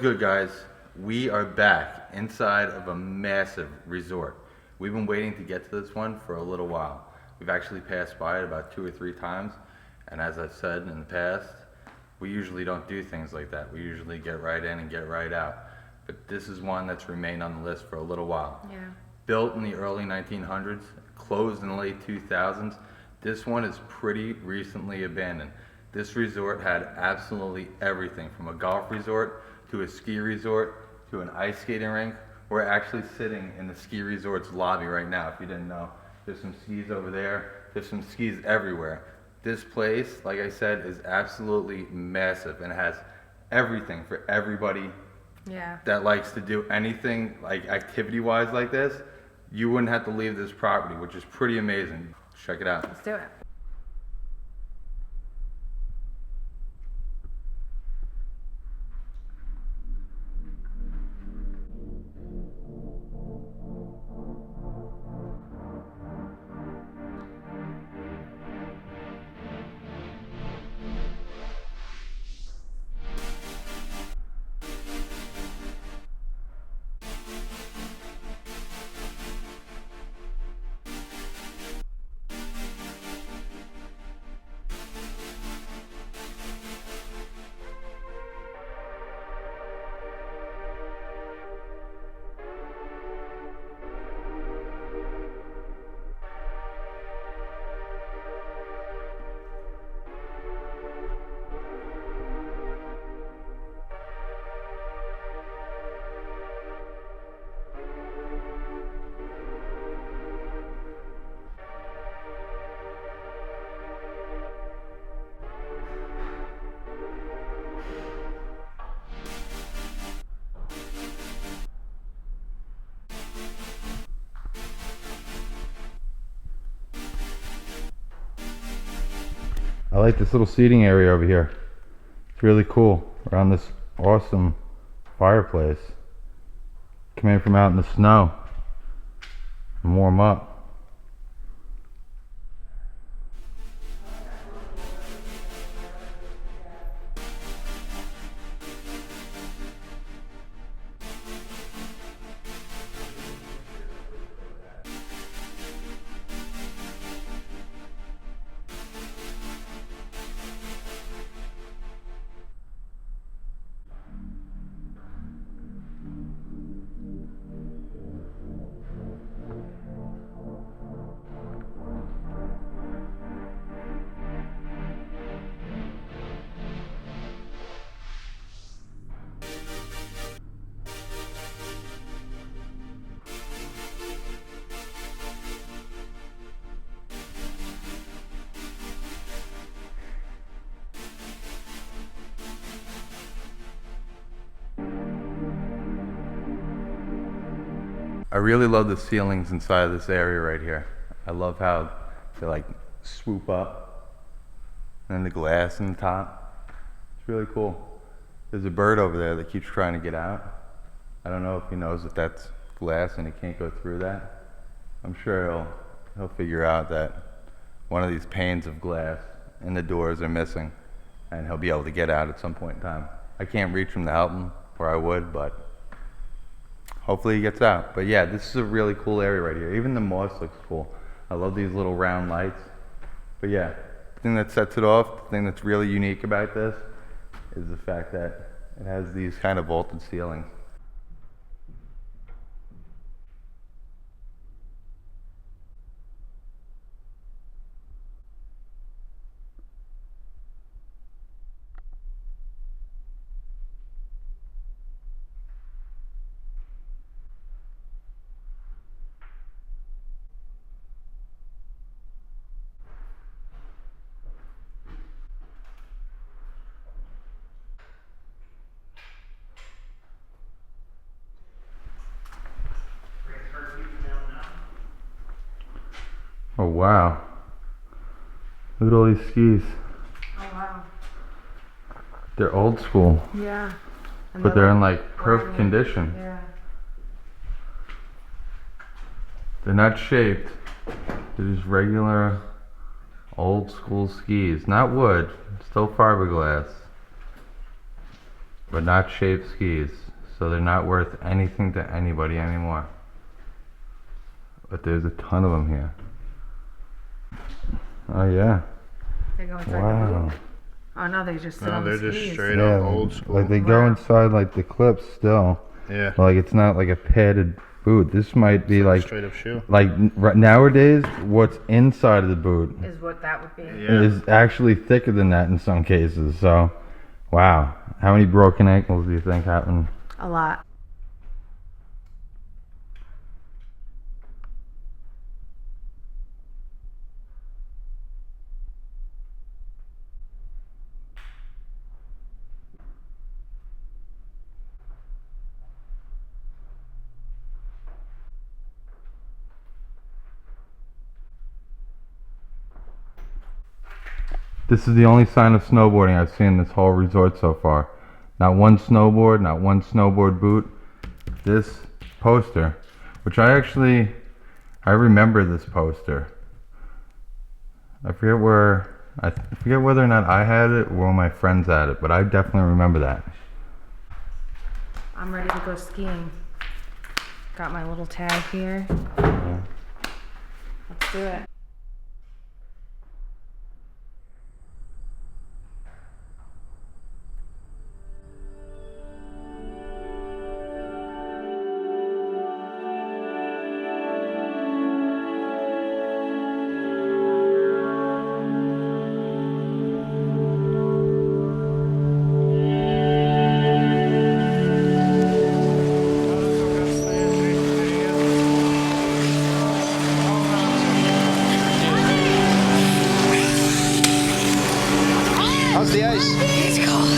good, guys? We are back inside of a massive resort. We've been waiting to get to this one for a little while. We've actually passed by it about 2 or 3 times, and as I've said in the past, we usually don't do things like that. We usually get right in and get right out. But this is one that's remained on the list for a little while. Yeah. Built in the early 1900s, closed in the late 2000s, this one is pretty recently abandoned. This resort had absolutely everything from a golf resort to a ski resort to an ice skating rink. We're actually sitting in the ski resort's lobby right now, if you didn't know. There's some skis over there, there's some skis everywhere. This place, like I said, is absolutely massive and has everything for everybody Yeah. that likes to do anything like activity-wise like this. You wouldn't have to leave this property, which is pretty amazing. Check it out. Let's do it. I like this little seating area over here. It's really cool around this awesome fireplace. Come in from out in the snow and warm up. I really love the ceilings inside of this area right here. I love how they like swoop up and the glass in the top. It's really cool. There's a bird over there that keeps trying to get out. I don't know if he knows that that's glass and he can't go through that. I'm sure he'll figure out that one of these panes of glass in the doors are missing and he'll be able to get out at some point in time. I can't reach him to help him, or I would, but hopefully he gets out. But yeah, this is a really cool area right here. Even the moss looks cool. I love these little round lights. But yeah, the thing that sets it off, the thing that's really unique about this is the fact that it has these kind of vaulted ceilings. Oh wow. Look at all these skis. Oh wow. They're old school, Yeah. And but they're in like perfect brand new. condition. Yeah. They're not shaped. They're just regular old school skis. Not wood, still fiberglass. but not shaped skis, so they're not worth anything to anybody anymore. But there's a ton of them here. Oh yeah. They go inside the Wow. boot. Oh no, they just sit No, on they're the just skis. straight Yeah, up old school. like they go Wow. inside like the clips still. Yeah. Like it's not like a padded boot. This might be like straight up shoe. nowadays what's inside of the boot Is what that would be. Yeah. is actually thicker than that in some cases. So, wow. How many broken ankles do you think happen? A lot. This is the only sign of snowboarding I've seen in this whole resort so far. Not one snowboard, not one snowboard boot. This poster, which I remember this poster. I forget whether or not I had it or one of my friends had it, but I definitely remember that. I'm ready to go skiing. Got my little tag here. Let's do it. How's the ice? It's cold.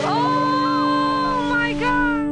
Oh my god!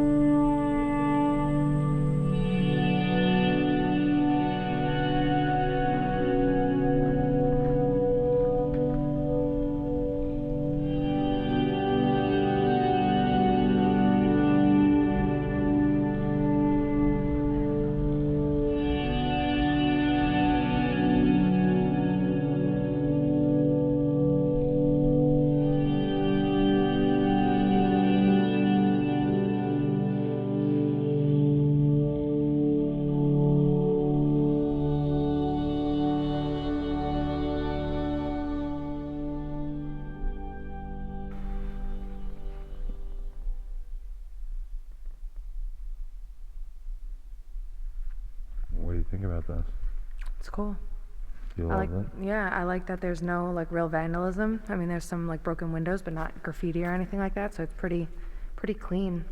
What do you think about this? It's cool. You I love like, it? yeah, I like that there's no like real vandalism. I mean, there's some like broken windows, but not graffiti or anything like that. So it's pretty clean.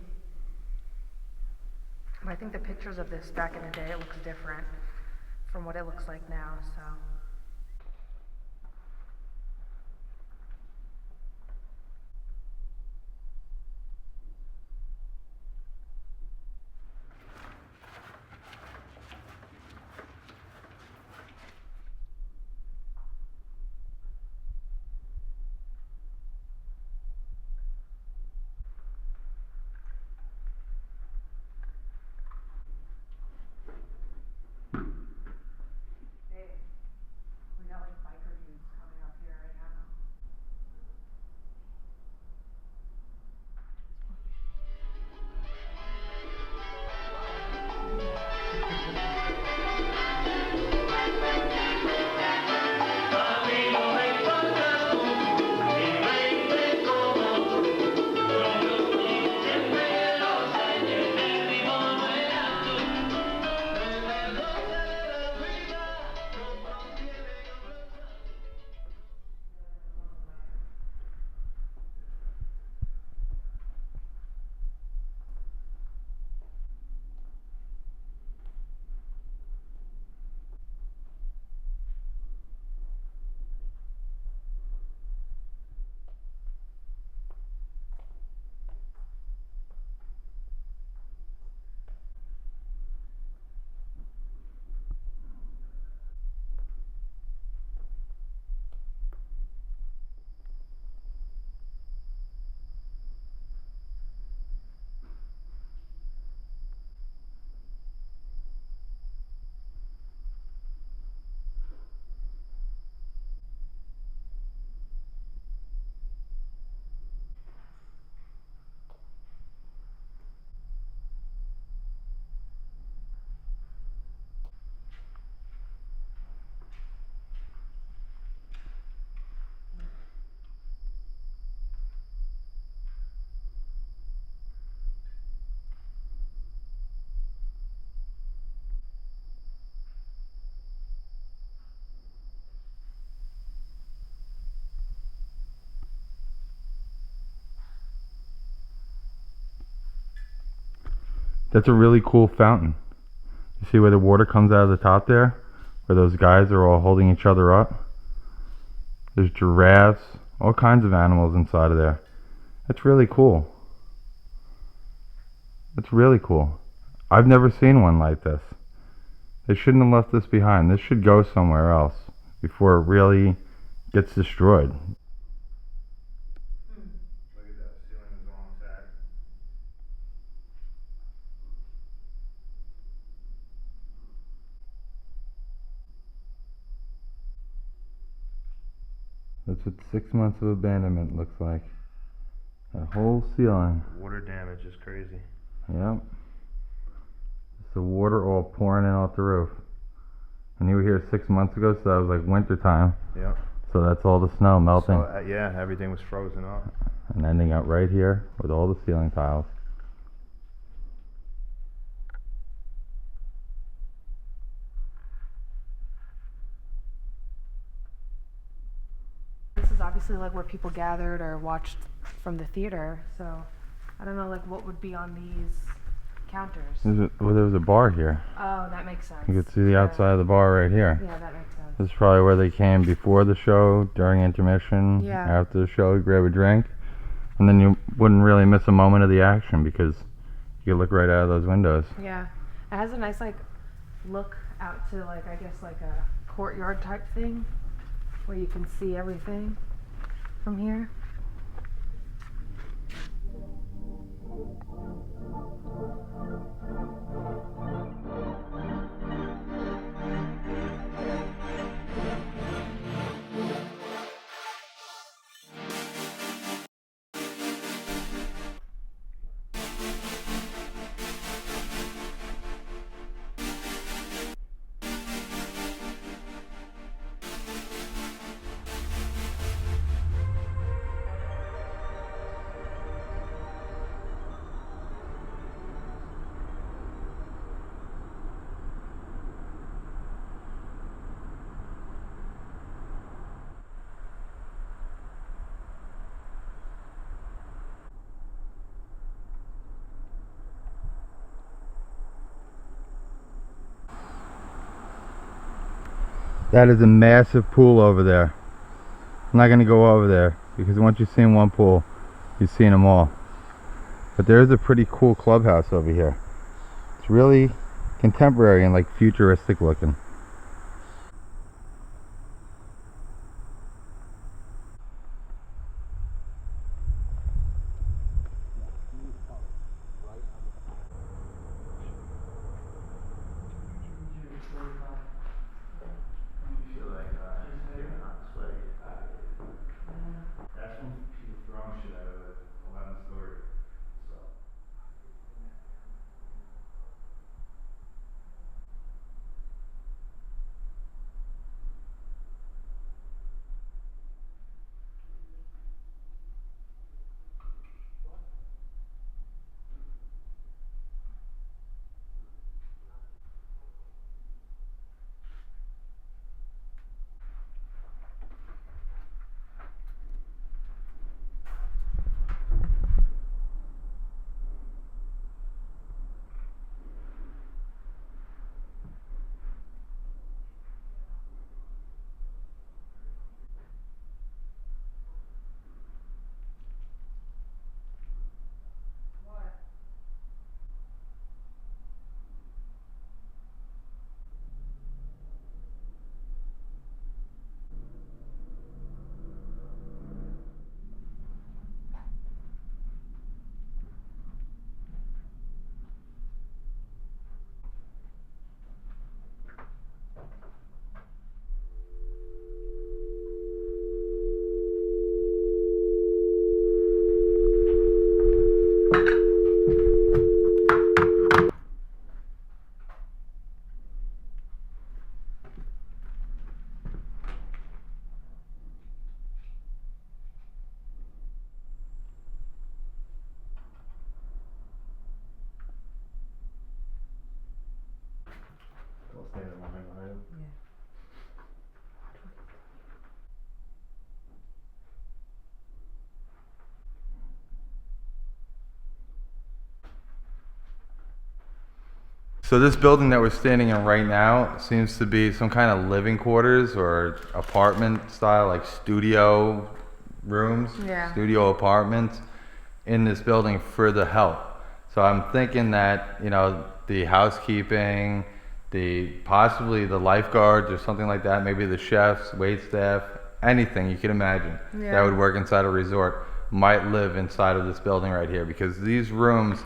But I think the pictures of this back in the day, it looks different from what it looks like now. So. That's a really cool fountain. You see where the water comes out of the top there? Where those guys are all holding each other up? There's giraffes, all kinds of animals inside of there. That's really cool. That's really cool. I've never seen one like this. They shouldn't have left this behind. This should go somewhere else before it really gets destroyed. Look at that, ceiling is all intact. That's what 6 months of abandonment looks like. That whole ceiling. Water damage is crazy. Yep. It's the water all pouring in off the roof. And you were here 6 months ago, so that was like winter time. Yep. So that's all the snow melting. So, yeah, everything was frozen up. And ending up right here with all the ceiling tiles. This is obviously like where people gathered or watched from the theater, so I don't know like what would be on these counters. Well, there was a bar here. Oh, that makes sense. You could see the Yeah. outside of the bar right here. Yeah, that makes sense. This is probably where they came before the show, during intermission, Yeah. after the show, grab a drink. And then you wouldn't really miss a moment of the action because you could look right out of those windows. Yeah, it has a nice like look out to like I guess like a courtyard type thing where you can see everything from here. That is a massive pool over there. I'm not going to go over there because once you've seen one pool, you've seen them all. But there is a pretty cool clubhouse over here. It's really contemporary and like futuristic looking. That's when people throwing shit out of the 11th story. So. So this building that we're standing in right now seems to be some kind of living quarters or apartment style, like studio rooms, Yeah. studio apartments in this building for the help. So I'm thinking that, you know, the housekeeping, possibly the lifeguards or something like that, maybe the chefs, wait staff, anything you can imagine that Yeah. would work inside a resort might live inside of this building right here, because these rooms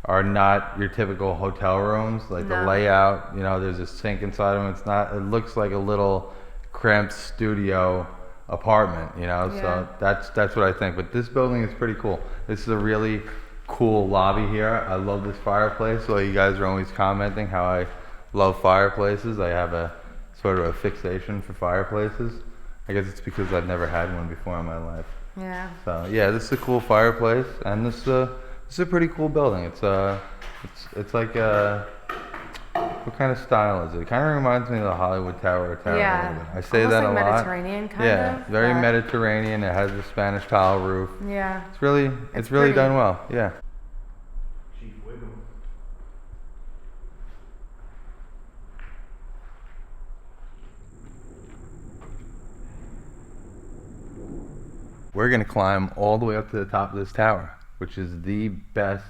are not your typical hotel rooms. Like the No. layout, you know, there's a sink inside of them. It's not, it looks like a little cramped studio apartment, you know. Yeah. So that's what I think. But this building is pretty cool. This is a really cool lobby here. I love this fireplace. So you guys are always commenting how I love fireplaces. I have a sort of a fixation for fireplaces. I guess it's because I've never had one before in my life. Yeah. So yeah, this is a cool fireplace, and this is a pretty cool building. It's like what kind of style is it? It kind of reminds me of the Hollywood Tower. A Yeah. little bit. I say Almost that like a lot. Mediterranean kind Yeah, of. very but- Mediterranean. It has a Spanish tile roof. Yeah. It's really It's really pretty. done well. Yeah. Chief Wiggum. We're gonna climb all the way up to the top of this tower, which is the best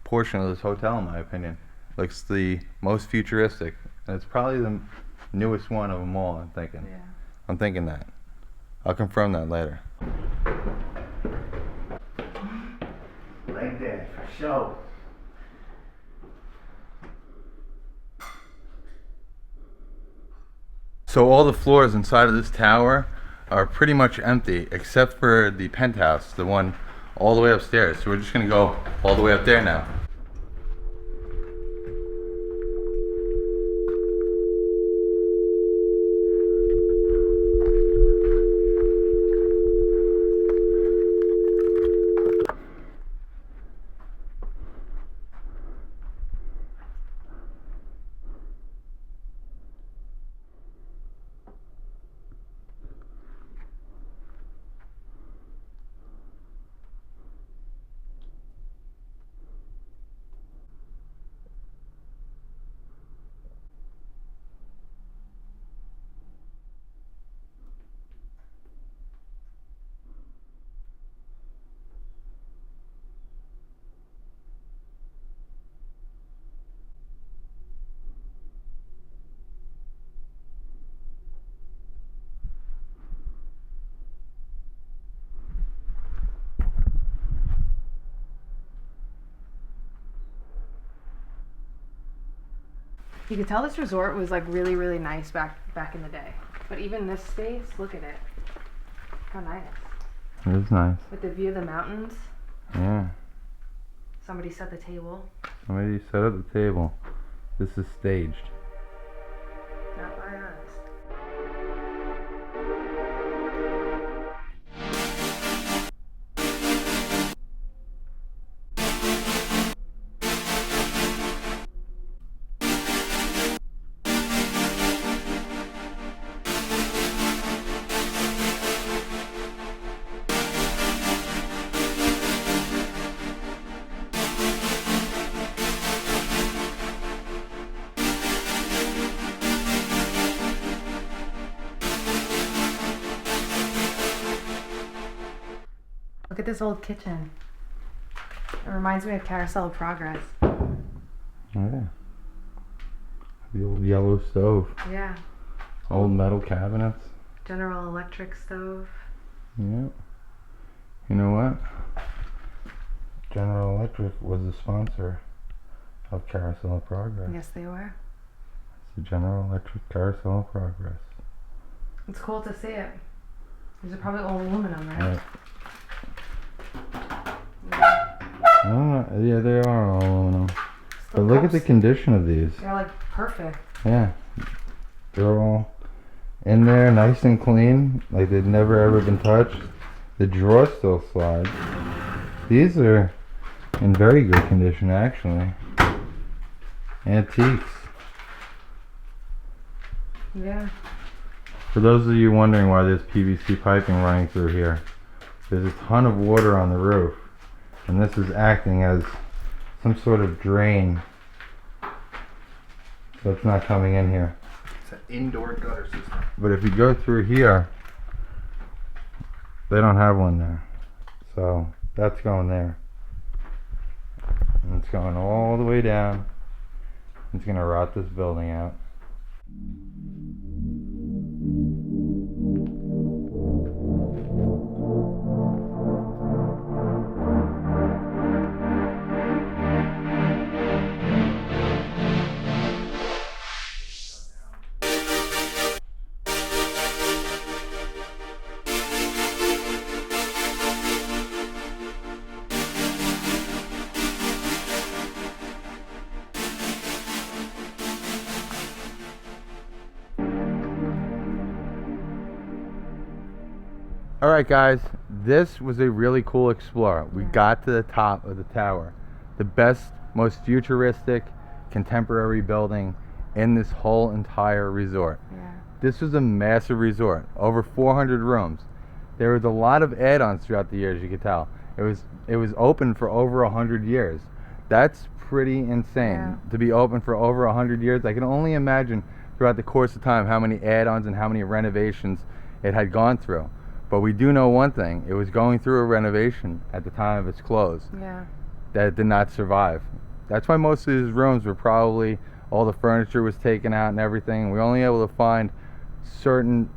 portion of this hotel in my opinion. Looks the most futuristic, and it's probably the newest one of them all. I'm thinking. Yeah. I'm thinking that. I'll confirm that later. Like that, for sure. So all the floors inside of this tower are pretty much empty except for the penthouse, the one all the way upstairs. So we're just gonna go all the way up there now. You could tell this resort was like really, really nice back in the day. But even this space, look at it. How nice. It is nice. With the view of the mountains. Yeah. Somebody set the table. Somebody set up the table. This is staged. Not by us. Look at this old kitchen. It reminds me of Carousel of Progress. Oh yeah. The old yellow stove. Yeah. Old metal cabinets. General Electric stove. Yep. You know what? General Electric was the sponsor of Carousel of Progress. Yes, they were. It's the General Electric Carousel of Progress. It's cool to see it. These are probably all aluminum, right? Right. I don't know. Yeah, they are all aluminum. But Still look at the cups. condition of these. They're like perfect. Yeah. They're all in there, nice and clean. Like they've never ever been touched. The drawer still slides. These are in very good condition, actually. Antiques. Yeah. For those of you wondering why there's PVC piping running through here, there's a ton of water on the roof, and this is acting as some sort of drain So it's not coming in here. It's an indoor gutter system. But if you go through here, they don't have one there. So that's going there. And it's going all the way down. It's gonna rot this building out. Alright guys, this was a really cool explore. We got to the top of the tower. The best, most futuristic, contemporary building in this whole entire resort. Yeah. This was a massive resort, over 400 rooms. There was a lot of add-ons throughout the years, you could tell. It was open for over 100 years. That's pretty insane. Yeah. To be open for over 100 years. I can only imagine throughout the course of time how many add-ons and how many renovations it had gone through. But we do know one thing, it was going through a renovation at the time of its close Yeah. that did not survive. That's why most of these rooms were probably, all the furniture was taken out and everything. We were only able to find certain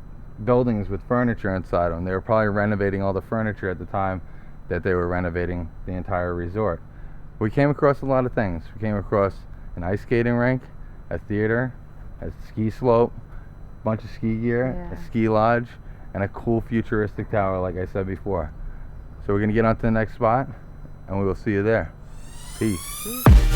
buildings with furniture inside them. They were probably renovating all the furniture at the time that they were renovating the entire resort. We came across a lot of things. We came across an ice skating rink, a theater, a ski slope, a bunch of ski gear, Yeah. a ski lodge, and a cool futuristic tower like I said before. So we're going to get on to the next spot and we will see you there. Peace.